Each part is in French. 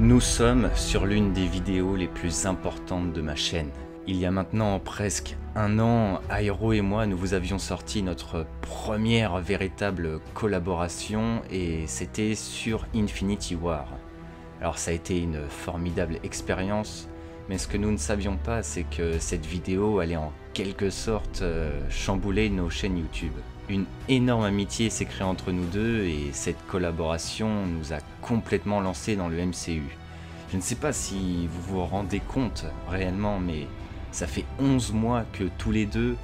Nous sommes sur l'une des vidéos les plus importantes de ma chaîne. Il y a maintenant presque un an, Aero et moi, nous vous avions sorti notre première véritable collaboration et c'était sur Infinity War. Alors ça a été une formidable expérience, mais ce que nous ne savions pas, c'est que cette vidéo allait en quelque sorte chambouler nos chaînes YouTube. Une énorme amitié s'est créée entre nous deux et cette collaboration nous a complètement lancés dans le MCU. Je ne sais pas si vous vous rendez compte réellement, mais ça fait 11 mois que tous les deux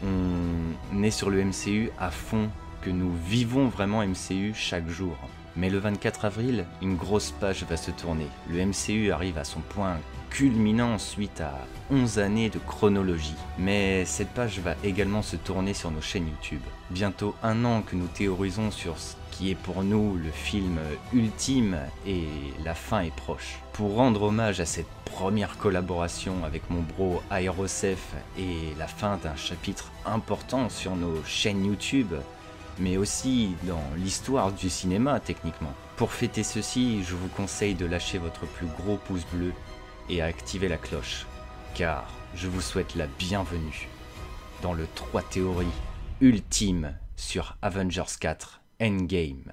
on est sur le MCU à fond, que nous vivons vraiment MCU chaque jour. Mais le 24 avril, une grosse page va se tourner. Le MCU arrive à son point culminant suite à 11 années de chronologie. Mais cette page va également se tourner sur nos chaînes YouTube. Bientôt un an que nous théorisons sur ce qui est pour nous le film ultime et la fin est proche. Pour rendre hommage à cette première collaboration avec mon bro Aerosef et la fin d'un chapitre important sur nos chaînes YouTube, mais aussi dans l'histoire du cinéma techniquement. Pour fêter ceci, je vous conseille de lâcher votre plus gros pouce bleu et à activer la cloche, car je vous souhaite la bienvenue dans le 3 théories ultime sur Avengers 4 Endgame.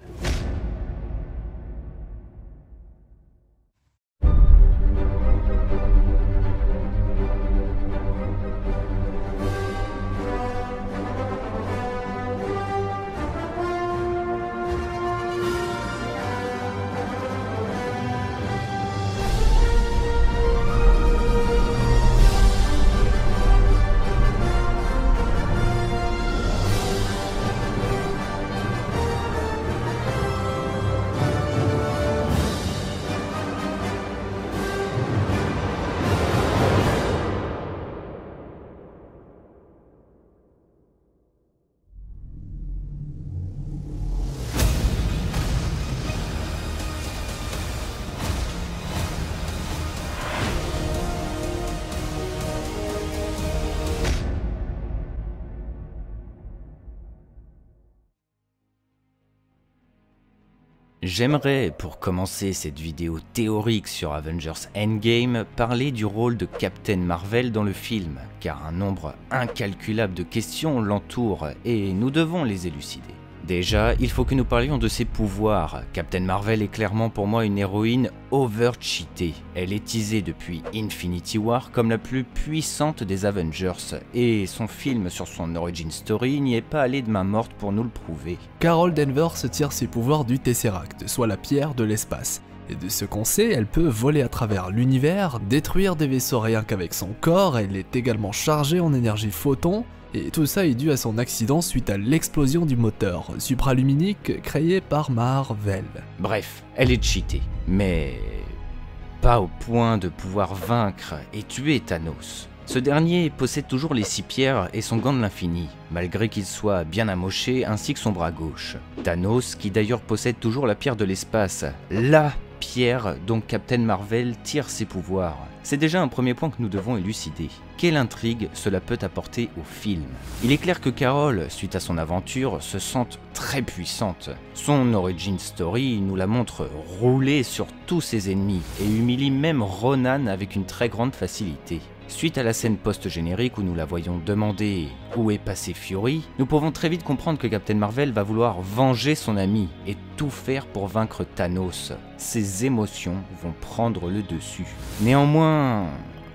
J'aimerais, pour commencer cette vidéo théorique sur Avengers Endgame, parler du rôle de Captain Marvel dans le film, car un nombre incalculable de questions l'entourent et nous devons les élucider. Déjà, il faut que nous parlions de ses pouvoirs. Captain Marvel est clairement pour moi une héroïne over-cheatée. Elle est teasée depuis Infinity War comme la plus puissante des Avengers, et son film sur son origin story n'y est pas allé de main morte pour nous le prouver. Carol Danvers tire ses pouvoirs du Tesseract, soit la pierre de l'espace. Et de ce qu'on sait, elle peut voler à travers l'univers, détruire des vaisseaux rien qu'avec son corps, elle est également chargée en énergie photon, et tout ça est dû à son accident suite à l'explosion du moteur supraluminique créé par Marvel. Bref, elle est cheatée, mais pas au point de pouvoir vaincre et tuer Thanos. Ce dernier possède toujours les 6 pierres et son gant de l'infini, malgré qu'il soit bien amoché ainsi que son bras gauche. Thanos, qui d'ailleurs possède toujours la pierre de l'espace, la pierre dont Captain Marvel tire ses pouvoirs. C'est déjà un premier point que nous devons élucider. Quelle intrigue cela peut apporter au film? Il est clair que Carol, suite à son aventure, se sent très puissante. Son origin story nous la montre rouler sur tous ses ennemis et humilie même Ronan avec une très grande facilité. Suite à la scène post-générique où nous la voyons demander où est passé Fury, nous pouvons très vite comprendre que Captain Marvel va vouloir venger son ami et tout faire pour vaincre Thanos. Ses émotions vont prendre le dessus. Néanmoins,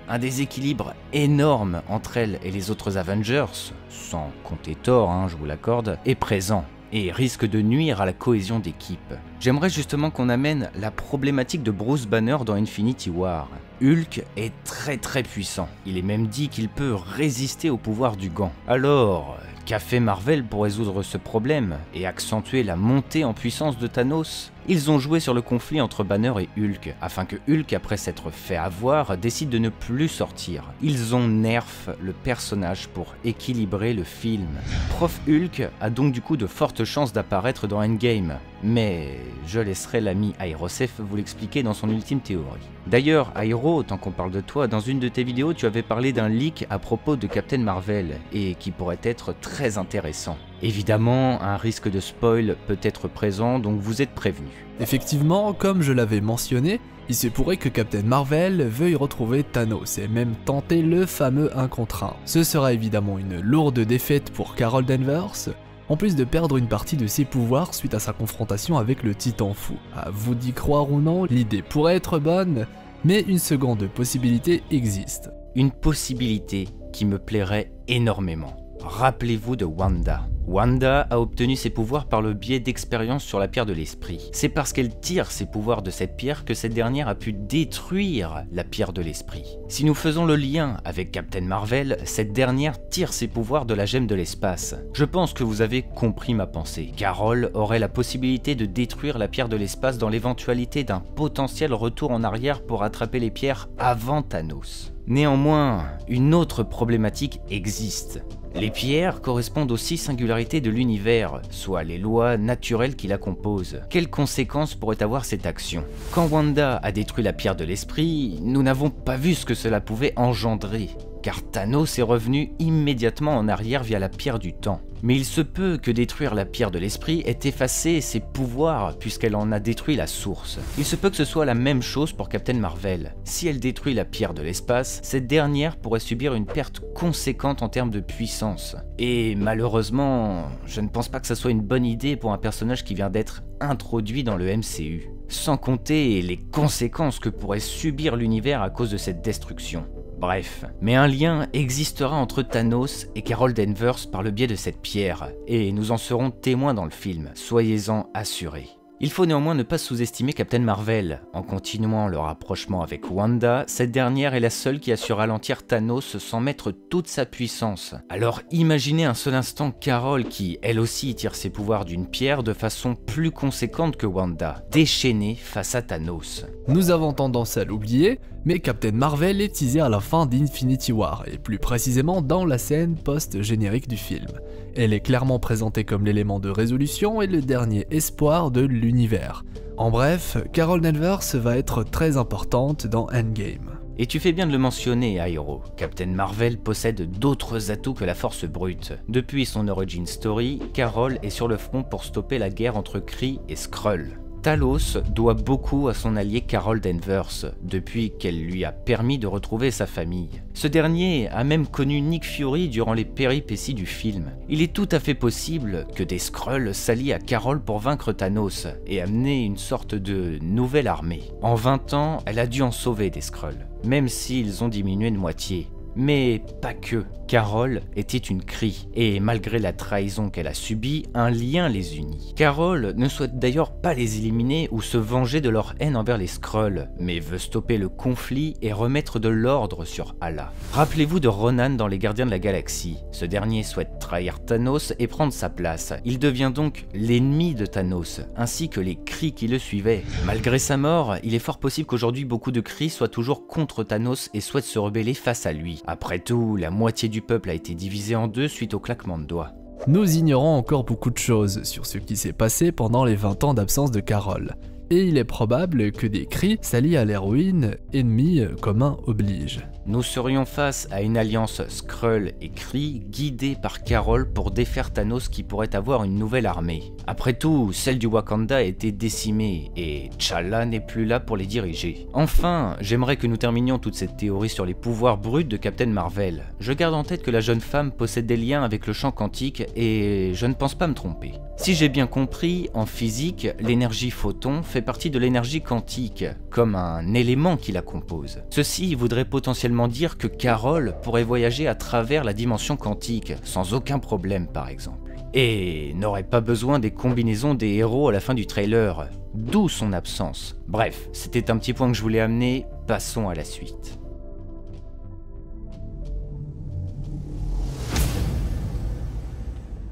un déséquilibre énorme entre elle et les autres Avengers, sans compter Thor, je vous l'accorde, est présent et risque de nuire à la cohésion d'équipe. J'aimerais justement qu'on amène la problématique de Bruce Banner dans Infinity War. Hulk est très puissant, il est même dit qu'il peut résister au pouvoir du gant. Alors, qu'a fait Marvel pour résoudre ce problème et accentuer la montée en puissance de Thanos? Ils ont joué sur le conflit entre Banner et Hulk, afin que Hulk, après s'être fait avoir, décide de ne plus sortir. Ils ont nerf le personnage pour équilibrer le film. Prof Hulk a donc du coup de fortes chances d'apparaître dans Endgame, mais je laisserai l'ami Aerosef vous l'expliquer dans son ultime théorie. D'ailleurs, Aero, tant qu'on parle de toi, dans une de tes vidéos, tu avais parlé d'un leak à propos de Captain Marvel, et qui pourrait être très intéressant. Évidemment, un risque de spoil peut être présent, donc vous êtes prévenus. Effectivement, comme je l'avais mentionné, il se pourrait que Captain Marvel veuille retrouver Thanos et même tenter le fameux 1 contre 1. Ce sera évidemment une lourde défaite pour Carol Danvers, en plus de perdre une partie de ses pouvoirs suite à sa confrontation avec le Titan Fou. À vous d'y croire ou non, l'idée pourrait être bonne, mais une seconde possibilité existe. Une possibilité qui me plairait énormément. Rappelez-vous de Wanda. Wanda a obtenu ses pouvoirs par le biais d'expériences sur la pierre de l'esprit. C'est parce qu'elle tire ses pouvoirs de cette pierre que cette dernière a pu détruire la pierre de l'esprit. Si nous faisons le lien avec Captain Marvel, cette dernière tire ses pouvoirs de la gemme de l'espace. Je pense que vous avez compris ma pensée. Carol aurait la possibilité de détruire la pierre de l'espace dans l'éventualité d'un potentiel retour en arrière pour attraper les pierres avant Thanos. Néanmoins, une autre problématique existe. Les pierres correspondent aux 6 singularités de l'univers, soit les lois naturelles qui la composent. Quelles conséquences pourrait avoir cette action? Quand Wanda a détruit la pierre de l'esprit, nous n'avons pas vu ce que cela pouvait engendrer, car Thanos est revenu immédiatement en arrière via la pierre du temps. Mais il se peut que détruire la pierre de l'esprit ait effacé ses pouvoirs puisqu'elle en a détruit la source. Il se peut que ce soit la même chose pour Captain Marvel. Si elle détruit la pierre de l'espace, cette dernière pourrait subir une perte conséquente en termes de puissance. Et malheureusement, je ne pense pas que ça soit une bonne idée pour un personnage qui vient d'être introduit dans le MCU. Sans compter les conséquences que pourrait subir l'univers à cause de cette destruction. Bref, mais un lien existera entre Thanos et Carol Danvers par le biais de cette pierre, et nous en serons témoins dans le film, soyez-en assurés. Il faut néanmoins ne pas sous-estimer Captain Marvel. En continuant le rapprochement avec Wanda, cette dernière est la seule qui a su ralentir Thanos sans mettre toute sa puissance. Alors imaginez un seul instant Carol qui, elle aussi, tire ses pouvoirs d'une pierre de façon plus conséquente que Wanda, déchaînée face à Thanos. Nous avons tendance à l'oublier, mais Captain Marvel est teasée à la fin d'Infinity War, et plus précisément dans la scène post-générique du film. Elle est clairement présentée comme l'élément de résolution et le dernier espoir de l'univers. En bref, Carol Danvers va être très importante dans Endgame. Et tu fais bien de le mentionner, Aero. Captain Marvel possède d'autres atouts que la force brute. Depuis son origin story, Carol est sur le front pour stopper la guerre entre Kree et Skrull. Talos doit beaucoup à son allié Carol Danvers, depuis qu'elle lui a permis de retrouver sa famille. Ce dernier a même connu Nick Fury durant les péripéties du film. Il est tout à fait possible que des Skrulls s'allient à Carol pour vaincre Thanos et amener une sorte de nouvelle armée. En 20 ans, elle a dû en sauver des Skrulls, même s'ils ont diminué de moitié. Mais pas que. Carol était une Kree, et malgré la trahison qu'elle a subie, un lien les unit. Carol ne souhaite d'ailleurs pas les éliminer ou se venger de leur haine envers les Skrulls, mais veut stopper le conflit et remettre de l'ordre sur Allah. Rappelez-vous de Ronan dans Les Gardiens de la Galaxie. Ce dernier souhaite trahir Thanos et prendre sa place. Il devient donc l'ennemi de Thanos, ainsi que les Kree qui le suivaient. Malgré sa mort, il est fort possible qu'aujourd'hui beaucoup de Kree soient toujours contre Thanos et souhaitent se rebeller face à lui. Après tout, la moitié du peuple a été divisé en deux suite au claquement de doigts. Nous ignorons encore beaucoup de choses sur ce qui s'est passé pendant les 20 ans d'absence de Carol, et il est probable que des Kree s'allient à l'héroïne, ennemi commun oblige. Nous serions face à une alliance Skrull et Kree guidée par Carol pour défaire Thanos qui pourrait avoir une nouvelle armée. Après tout, celle du Wakanda a été décimée et T'Challa n'est plus là pour les diriger. Enfin, j'aimerais que nous terminions toute cette théorie sur les pouvoirs bruts de Captain Marvel. Je garde en tête que la jeune femme possède des liens avec le champ quantique et je ne pense pas me tromper. Si j'ai bien compris, en physique, l'énergie photon fait partie de l'énergie quantique, comme un élément qui la compose. Ceci voudrait potentiellement dire que Carol pourrait voyager à travers la dimension quantique, sans aucun problème par exemple. Et n'aurait pas besoin des combinaisons des héros à la fin du trailer, d'où son absence. Bref, c'était un petit point que je voulais amener, passons à la suite.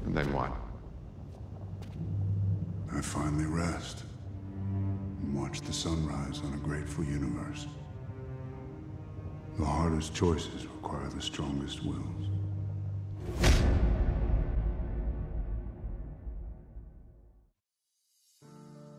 And then what? I finally rest and watch the sunrise on a grateful universe. The hardest choices require the strongest wills.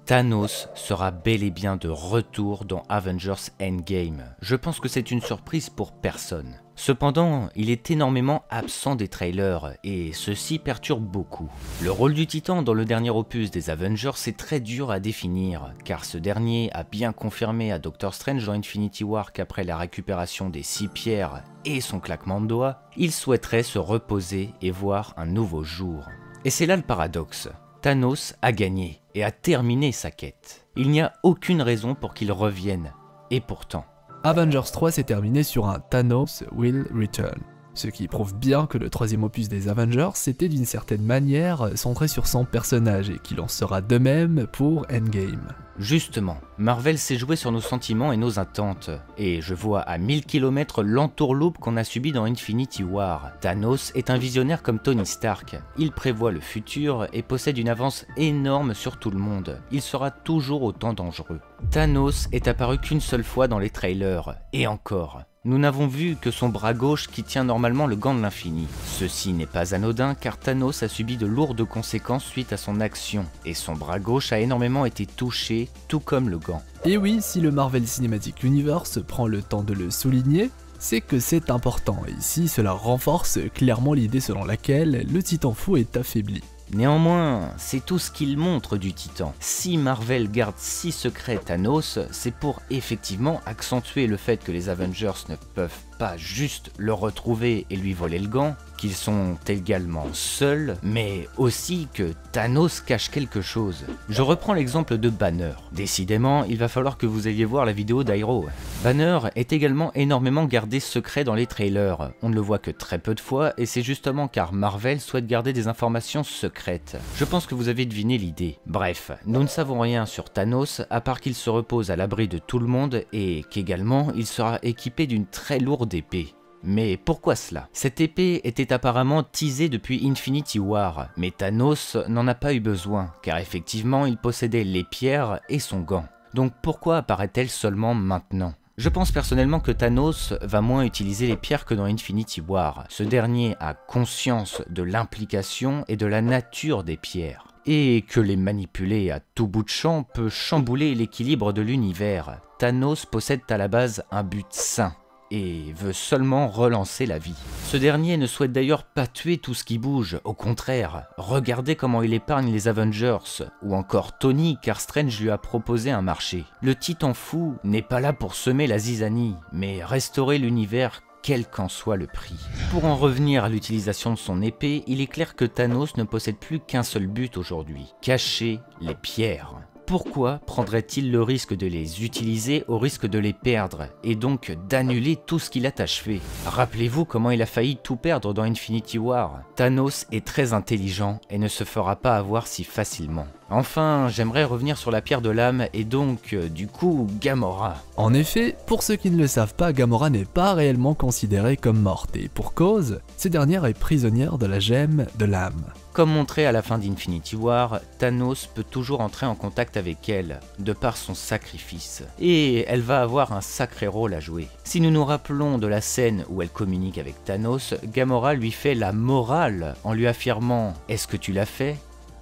Thanos sera bel et bien de retour dans Avengers Endgame. Je pense que c'est une surprise pour personne. Cependant, il est énormément absent des trailers, et ceci perturbe beaucoup. Le rôle du Titan dans le dernier opus des Avengers est très dur à définir, car ce dernier a bien confirmé à Doctor Strange dans Infinity War qu'après la récupération des 6 pierres et son claquement de doigts, il souhaiterait se reposer et voir un nouveau jour. Et c'est là le paradoxe. Thanos a gagné et a terminé sa quête. Il n'y a aucune raison pour qu'il revienne, et pourtant... Avengers 3 s'est terminé sur un Thanos will return, ce qui prouve bien que le troisième opus des Avengers était d'une certaine manière centré sur son personnage et qu'il en sera de même pour Endgame. Justement, Marvel s'est joué sur nos sentiments et nos attentes, et je vois à 1000 km l'entourloupe qu'on a subi dans Infinity War. Thanos est un visionnaire comme Tony Stark, il prévoit le futur et possède une avance énorme sur tout le monde, il sera toujours autant dangereux. Thanos est apparu qu'une seule fois dans les trailers, et encore. Nous n'avons vu que son bras gauche qui tient normalement le gant de l'infini. Ceci n'est pas anodin car Thanos a subi de lourdes conséquences suite à son action, et son bras gauche a énormément été touché, tout comme le gant. Et oui, si le Marvel Cinematic Universe prend le temps de le souligner, c'est que c'est important, et ici cela renforce clairement l'idée selon laquelle le Titan fou est affaibli. Néanmoins, c'est tout ce qu'il montre du Titan. Si Marvel garde si secret Thanos, c'est pour effectivement accentuer le fait que les Avengers ne peuvent pas juste le retrouver et lui voler le gant, qu'ils sont également seuls, mais aussi que Thanos cache quelque chose. Je reprends l'exemple de Banner. Décidément, il va falloir que vous alliez voir la vidéo d'Airo. Banner est également énormément gardé secret dans les trailers. On ne le voit que très peu de fois et c'est justement car Marvel souhaite garder des informations secrètes. Je pense que vous avez deviné l'idée. Bref, nous ne savons rien sur Thanos à part qu'il se repose à l'abri de tout le monde et qu'également il sera équipé d'une très lourde épée. Mais pourquoi cela? Cette épée était apparemment teasée depuis Infinity War, mais Thanos n'en a pas eu besoin, car effectivement il possédait les pierres et son gant. Donc pourquoi apparaît-elle seulement maintenant? Je pense personnellement que Thanos va moins utiliser les pierres que dans Infinity War. Ce dernier a conscience de l'implication et de la nature des pierres. Et que les manipuler à tout bout de champ peut chambouler l'équilibre de l'univers. Thanos possède à la base un but sain et veut seulement relancer la vie. Ce dernier ne souhaite d'ailleurs pas tuer tout ce qui bouge, au contraire, regardez comment il épargne les Avengers, ou encore Tony car Strange lui a proposé un marché. Le Titan fou n'est pas là pour semer la zizanie, mais restaurer l'univers quel qu'en soit le prix. Pour en revenir à l'utilisation de son épée, il est clair que Thanos ne possède plus qu'un seul but aujourd'hui, cacher les pierres. Pourquoi prendrait-il le risque de les utiliser au risque de les perdre, et donc d'annuler tout ce qu'il a achevé? Rappelez-vous comment il a failli tout perdre dans Infinity War. Thanos est très intelligent et ne se fera pas avoir si facilement. Enfin, j'aimerais revenir sur la pierre de l'âme et donc, du coup, Gamora. En effet, pour ceux qui ne le savent pas, Gamora n'est pas réellement considérée comme morte, et pour cause, cette dernière est prisonnière de la gemme de l'âme. Comme montré à la fin d'Infinity War, Thanos peut toujours entrer en contact avec elle, de par son sacrifice. Et elle va avoir un sacré rôle à jouer. Si nous nous rappelons de la scène où elle communique avec Thanos, Gamora lui fait la morale en lui affirmant « Est-ce que tu l'as fait ?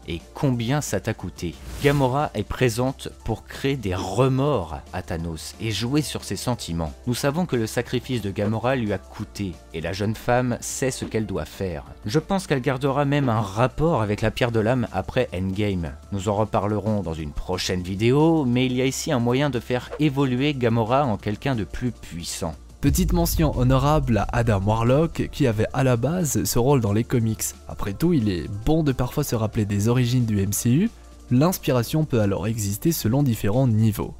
Et combien ça t'a coûté ?» Gamora est présente pour créer des remords à Thanos et jouer sur ses sentiments. Nous savons que le sacrifice de Gamora lui a coûté et la jeune femme sait ce qu'elle doit faire. Je pense qu'elle gardera même un rapport avec la pierre de l'âme après Endgame. Nous en reparlerons dans une prochaine vidéo, mais il y a ici un moyen de faire évoluer Gamora en quelqu'un de plus puissant. Petite mention honorable à Adam Warlock qui avait à la base ce rôle dans les comics. Après tout, il est bon de parfois se rappeler des origines du MCU, l'inspiration peut alors exister selon différents niveaux.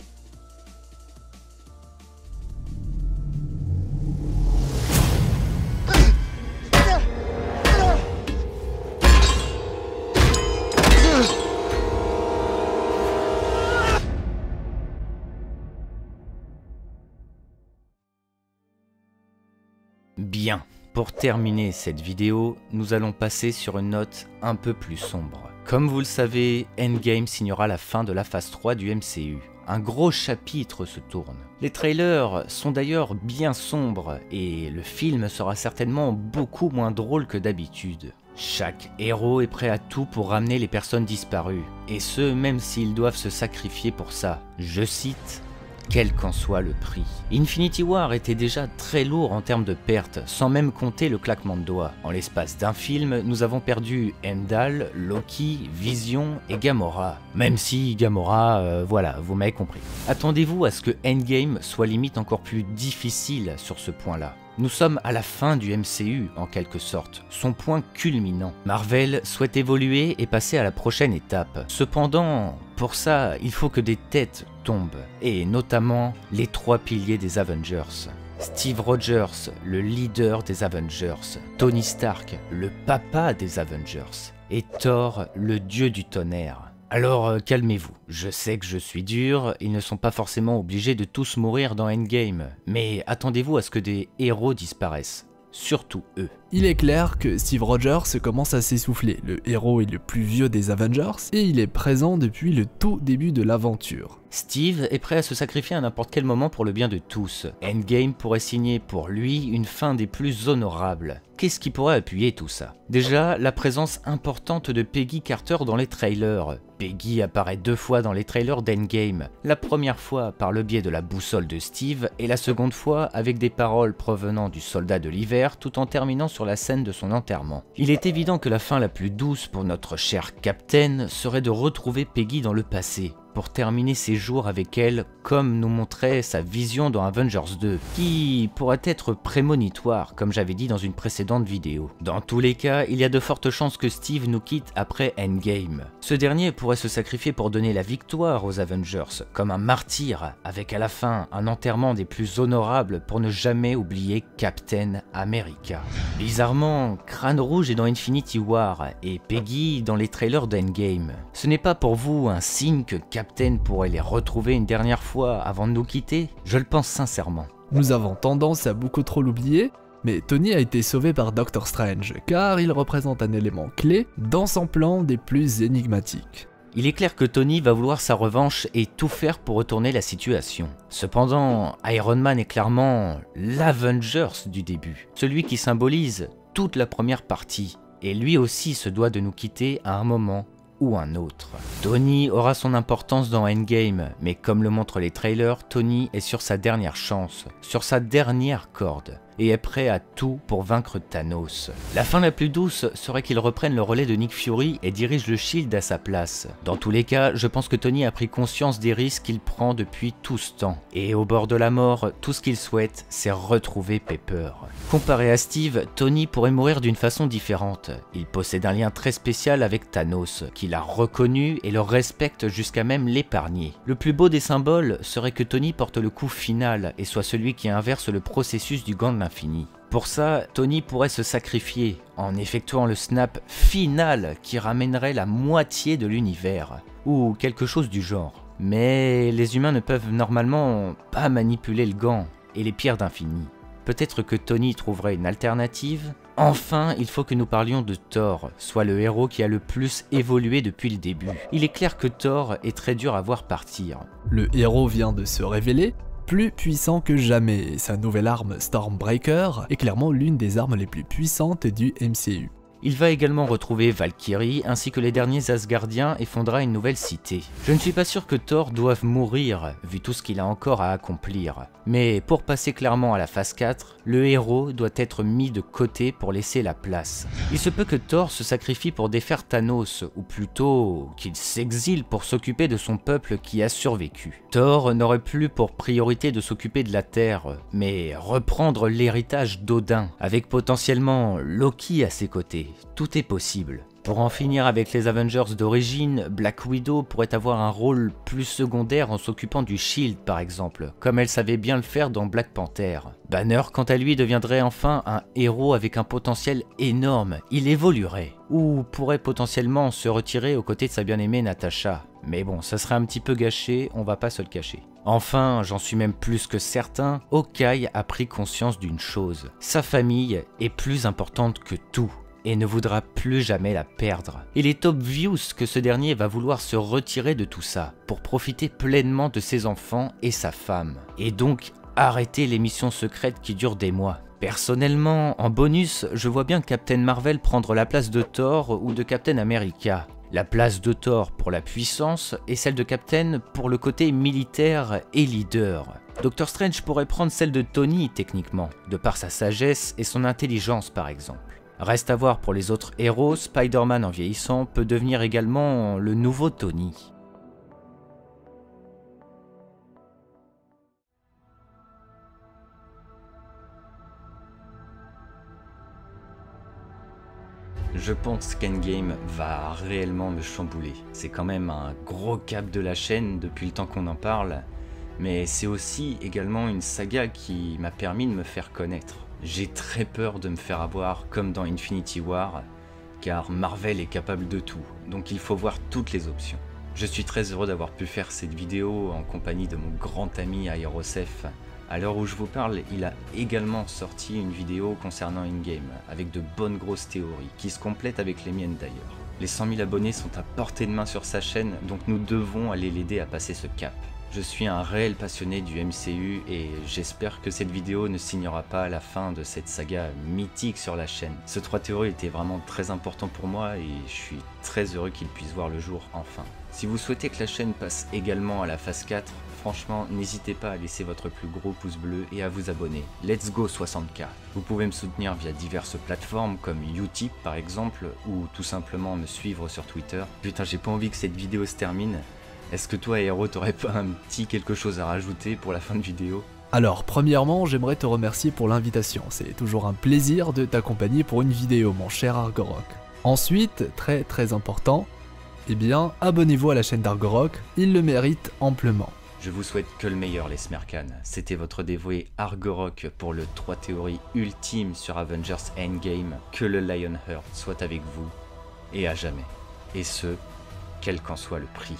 Bien, pour terminer cette vidéo, nous allons passer sur une note un peu plus sombre. Comme vous le savez, Endgame signera la fin de la phase 3 du MCU. Un gros chapitre se tourne. Les trailers sont d'ailleurs bien sombres et le film sera certainement beaucoup moins drôle que d'habitude. Chaque héros est prêt à tout pour ramener les personnes disparues, et ce même s'ils doivent se sacrifier pour ça. Je cite: quel qu'en soit le prix. Infinity War était déjà très lourd en termes de pertes, sans même compter le claquement de doigts. En l'espace d'un film, nous avons perdu Heimdall, Loki, Vision et Gamora. Même si Gamora, voilà, vous m'avez compris. Attendez-vous à ce que Endgame soit limite encore plus difficile sur ce point-là. Nous sommes à la fin du MCU en quelque sorte, son point culminant. Marvel souhaite évoluer et passer à la prochaine étape. Cependant, pour ça, il faut que des têtes tombent, et notamment les 3 piliers des Avengers. Steve Rogers, le leader des Avengers, Tony Stark, le papa des Avengers, et Thor, le dieu du tonnerre. Alors calmez-vous, je sais que je suis dur, ils ne sont pas forcément obligés de tous mourir dans Endgame, mais attendez-vous à ce que des héros disparaissent, surtout eux. Il est clair que Steve Rogers commence à s'essouffler, le héros est le plus vieux des Avengers et il est présent depuis le tout début de l'aventure. Steve est prêt à se sacrifier à n'importe quel moment pour le bien de tous. Endgame pourrait signer pour lui une fin des plus honorables. Qu'est-ce qui pourrait appuyer tout ça? Déjà, la présence importante de Peggy Carter dans les trailers. Peggy apparaît 2 fois dans les trailers d'Endgame. La première fois par le biais de la boussole de Steve et la seconde fois avec des paroles provenant du soldat de l'hiver tout en terminant sur la scène de son enterrement. Il est évident que la fin la plus douce pour notre cher Captain serait de retrouver Peggy dans le passé, pour terminer ses jours avec elle comme nous montrait sa vision dans Avengers 2, qui pourrait être prémonitoire comme j'avais dit dans une précédente vidéo. Dans tous les cas, il y a de fortes chances que Steve nous quitte après Endgame. Ce dernier pourrait se sacrifier pour donner la victoire aux Avengers, comme un martyr, avec à la fin un enterrement des plus honorables pour ne jamais oublier Captain America. Bizarrement, Crâne Rouge est dans Infinity War et Peggy dans les trailers d'Endgame. Ce n'est pas pour vous un signe que Captain pourrait les retrouver une dernière fois avant de nous quitter? Je le pense sincèrement. Nous avons tendance à beaucoup trop l'oublier, mais Tony a été sauvé par Doctor Strange, car il représente un élément clé dans son plan des plus énigmatiques. Il est clair que Tony va vouloir sa revanche et tout faire pour retourner la situation. Cependant, Iron Man est clairement l'Avengers du début, celui qui symbolise toute la première partie, et lui aussi se doit de nous quitter à un moment ou un autre. Tony aura son importance dans Endgame, mais comme le montrent les trailers, Tony est sur sa dernière chance, sur sa dernière corde, et est prêt à tout pour vaincre Thanos. La fin la plus douce serait qu'il reprenne le relais de Nick Fury et dirige le Shield à sa place. Dans tous les cas, je pense que Tony a pris conscience des risques qu'il prend depuis tout ce temps. Et au bord de la mort, tout ce qu'il souhaite, c'est retrouver Pepper. Comparé à Steve, Tony pourrait mourir d'une façon différente. Il possède un lien très spécial avec Thanos, qu'il a reconnu et le respecte jusqu'à même l'épargner. Le plus beau des symboles serait que Tony porte le coup final et soit celui qui inverse le processus du gant de l'infini. Pour ça, Tony pourrait se sacrifier en effectuant le snap final qui ramènerait la moitié de l'univers, ou quelque chose du genre. Mais les humains ne peuvent normalement pas manipuler le gant et les pierres d'infini. Peut-être que Tony trouverait une alternative. Enfin, il faut que nous parlions de Thor, soit le héros qui a le plus évolué depuis le début. Il est clair que Thor est très dur à voir partir. Le héros vient de se révéler, plus puissant que jamais, et sa nouvelle arme Stormbreaker est clairement l'une des armes les plus puissantes du MCU. Il va également retrouver Valkyrie ainsi que les derniers Asgardiens et fondera une nouvelle cité. Je ne suis pas sûr que Thor doive mourir, vu tout ce qu'il a encore à accomplir. Mais pour passer clairement à la phase 4, le héros doit être mis de côté pour laisser la place. Il se peut que Thor se sacrifie pour défaire Thanos, ou plutôt qu'il s'exile pour s'occuper de son peuple qui a survécu. Thor n'aurait plus pour priorité de s'occuper de la Terre, mais reprendre l'héritage d'Odin, avec potentiellement Loki à ses côtés. Tout est possible. Pour en finir avec les Avengers d'origine, Black Widow pourrait avoir un rôle plus secondaire en s'occupant du Shield par exemple, comme elle savait bien le faire dans Black Panther. Banner quant à lui deviendrait enfin un héros avec un potentiel énorme, il évoluerait, ou pourrait potentiellement se retirer aux côtés de sa bien-aimée Natasha. Mais bon, ça serait un petit peu gâché, on va pas se le cacher. Enfin, j'en suis même plus que certain, Hawkeye a pris conscience d'une chose, sa famille est plus importante que tout. Et ne voudra plus jamais la perdre. Il est obvious que ce dernier va vouloir se retirer de tout ça pour profiter pleinement de ses enfants et sa femme. Et donc arrêter les missions secrètes qui durent des mois. Personnellement, en bonus, je vois bien Captain Marvel prendre la place de Thor ou de Captain America. La place de Thor pour la puissance et celle de Captain pour le côté militaire et leader. Doctor Strange pourrait prendre celle de Tony techniquement, de par sa sagesse et son intelligence par exemple. Reste à voir pour les autres héros, Spider-Man en vieillissant peut devenir également le nouveau Tony. Je pense qu'Endgame va réellement me chambouler. C'est quand même un gros cap de la chaîne depuis le temps qu'on en parle, mais c'est aussi également une saga qui m'a permis de me faire connaître. J'ai très peur de me faire avoir comme dans Infinity War, car Marvel est capable de tout, donc il faut voir toutes les options. Je suis très heureux d'avoir pu faire cette vidéo en compagnie de mon grand ami Aerosef. À l'heure où je vous parle, il a également sorti une vidéo concernant Endgame, avec de bonnes grosses théories, qui se complètent avec les miennes d'ailleurs. Les 100 000 abonnés sont à portée de main sur sa chaîne, donc nous devons aller l'aider à passer ce cap. Je suis un réel passionné du MCU et j'espère que cette vidéo ne signera pas la fin de cette saga mythique sur la chaîne. Ce 3 théories était vraiment très important pour moi et je suis très heureux qu'il puisse voir le jour enfin. Si vous souhaitez que la chaîne passe également à la phase 4, franchement n'hésitez pas à laisser votre plus gros pouce bleu et à vous abonner. Let's go 60K. Vous pouvez me soutenir via diverses plateformes comme Utip par exemple ou tout simplement me suivre sur Twitter. Putain, j'ai pas envie que cette vidéo se termine. Est-ce que toi, Héros, t'aurais pas un petit quelque chose à rajouter pour la fin de vidéo? Alors, premièrement, j'aimerais te remercier pour l'invitation. C'est toujours un plaisir de t'accompagner pour une vidéo, mon cher Argorok. Ensuite, très important, eh bien, abonnez-vous à la chaîne d'Argorok, il le mérite amplement. Je vous souhaite que le meilleur, les Smercan. C'était votre dévoué Argorok pour le 3 théories ultime sur Avengers Endgame. Que le Lionheart soit avec vous, et à jamais. Et ce, quel qu'en soit le prix.